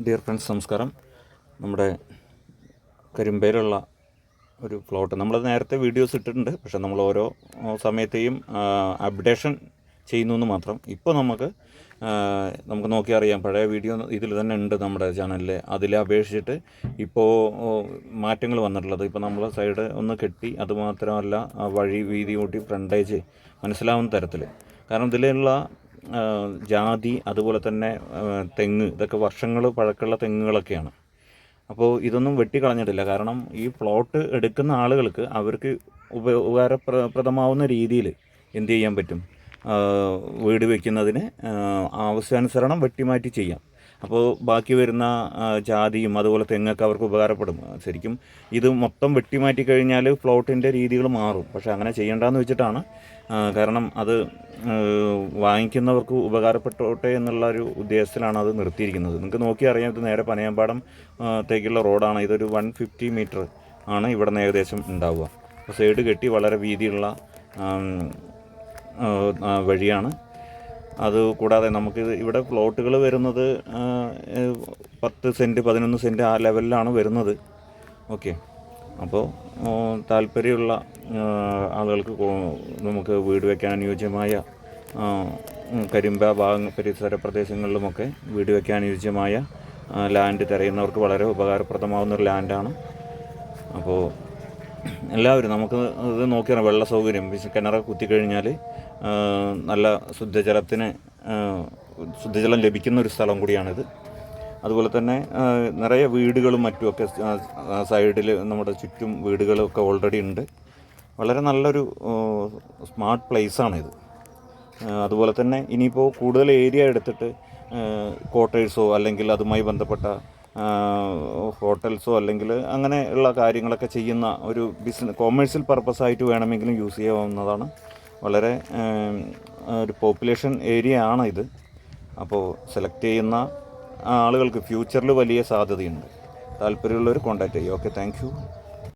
Dear friends, നമസ്കാരം. നമ്മുടെ കരിമ്പയിലുള്ള ഒരു പ്ലോട്ട് നമ്മൾ നേരത്തെ വീഡിയോസ് ഇട്ടിട്ടുണ്ട്. പക്ഷേ നമ്മൾ ഓരോ സമയത്തെയും അപ്ഡേഷൻ ചെയ്യുന്നു എന്ന് മാത്രം. ഇപ്പോൾ നമുക്ക് നോക്കി അറിയാം, പഴയ വീഡിയോ ഇതിൽ തന്നെ ഉണ്ട് നമ്മുടെ ചാനലിൽ. അതിലെ അപേക്ഷിച്ചിട്ട് ഇപ്പോൾ മാറ്റങ്ങൾ വന്നിട്ടുള്ളത്. ഇപ്പോൾ നമ്മൾ സൈഡ് ഒന്ന് കെട്ടി, അതുമാത്രമല്ല വഴി വീതി കൂട്ടി ഫ്രണ്ടേജ് മനസ്സിലാവുന്ന തരത്തിൽ. കാരണം ഇതിലുള്ള ജാതി, അതുപോലെ തന്നെ തെങ്ങ്, ഇതൊക്കെ വർഷങ്ങൾ പഴക്കമുള്ള തെങ്ങുകളൊക്കെയാണ്. അപ്പോൾ ഇതൊന്നും വെട്ടിക്കളഞ്ഞിട്ടില്ല. കാരണം ഈ പ്ലോട്ട് എടുക്കുന്ന ആളുകൾക്ക് അവർക്ക് ഉപകാരപ്രദമാവുന്ന രീതിയിൽ എന്ത് ചെയ്യാൻ പറ്റും, വീട് വയ്ക്കുന്നതിന് ആവശ്യാനുസരണം വെട്ടിമാറ്റി ചെയ്യാം. അപ്പോൾ ബാക്കി വരുന്ന ജാതിയും അതുപോലെ തെങ്ങൊക്കെ അവർക്ക് ഉപകാരപ്പെടും. ശരിക്കും ഇത് മൊത്തം വെട്ടിമാറ്റി കഴിഞ്ഞാൽ പ്ലോട്ടിൻ്റെ രീതികൾ മാറും. പക്ഷേ അങ്ങനെ ചെയ്യേണ്ടെന്ന് വെച്ചിട്ടാണ്. കാരണം അത് വാങ്ങിക്കുന്നവർക്ക് ഉപകാരപ്പെട്ടോട്ടെ എന്നുള്ളൊരു ഉദ്ദേശത്തിലാണ് അത് നിർത്തിയിരിക്കുന്നത്. നിങ്ങൾക്ക് നോക്കി അറിയാം, ഇത് നേരെ പനയമ്പാടം ത്തേക്കുള്ള റോഡാണ്. ഇതൊരു 150 മീറ്റർ ആണ് ഇവിടെ നിന്ന് ഏകദേശം ഉണ്ടാവുക. അപ്പോൾ സൈഡ് കെട്ടി വളരെ വീതിയുള്ള വഴിയാണ്. അത് കൂടാതെ നമുക്ക് ഇവിടെ പ്ലോട്ടുകൾ വരുന്നത് 10 സെൻറ്റ് 11 സെൻറ്റ് ആ ലെവലിലാണ് വരുന്നത്. ഓക്കെ, അപ്പോൾ താല്പര്യമുള്ള ആളുകൾക്ക് നമുക്ക് വീട് വയ്ക്കാൻ അനുയോജ്യമായ കരിമ്പ പരിസര പ്രദേശങ്ങളിലുമൊക്കെ വീട് വയ്ക്കാൻ അനുയോജ്യമായ ലാൻഡ് തിരയുന്നവർക്ക് വളരെ ഉപകാരപ്രദമാവുന്നൊരു ലാൻഡാണ്. അപ്പോൾ എല്ലാവരും നമുക്ക് ഇത് നോക്കിയാൽ വെള്ള സൗകര്യം, കിണറൊക്കെ കുത്തിക്കഴിഞ്ഞാൽ നല്ല ശുദ്ധജലം ലഭിക്കുന്ന ഒരു സ്ഥലം കൂടിയാണിത്. അതുപോലെ തന്നെ നിറയെ വീടുകളും മറ്റുമൊക്കെ സൈഡിൽ നമ്മുടെ ചുറ്റും വീടുകളൊക്കെ ഓൾറെഡി ഉണ്ട്. വളരെ നല്ലൊരു സ്മാർട്ട് പ്ലേസാണിത്. അതുപോലെ തന്നെ ഇനിയിപ്പോൾ കൂടുതൽ ഏരിയ എടുത്തിട്ട് ക്വാർട്ടേഴ്സോ അല്ലെങ്കിൽ അതുമായി ബന്ധപ്പെട്ട ഹോട്ടൽസോ അല്ലെങ്കിൽ അങ്ങനെയുള്ള കാര്യങ്ങളൊക്കെ ചെയ്യുന്ന ഒരു കൊമേഴ്സ്യൽ പർപ്പസായിട്ട് വേണമെങ്കിലും യൂസ് ചെയ്യാവുന്നതാണ്. വളരെ ഒരു പോപ്പുലേഷൻ ഏരിയ ആണ് ഇത്. അപ്പോൾ സെലക്ട് ചെയ്യുന്ന ആളുകൾക്ക് ഫ്യൂച്ചറിൽ വലിയ സാധ്യതയുണ്ട്. താല്പര്യമുള്ളവർ കോൺടാക്റ്റ് ചെയ്യുക. Okay, thank you.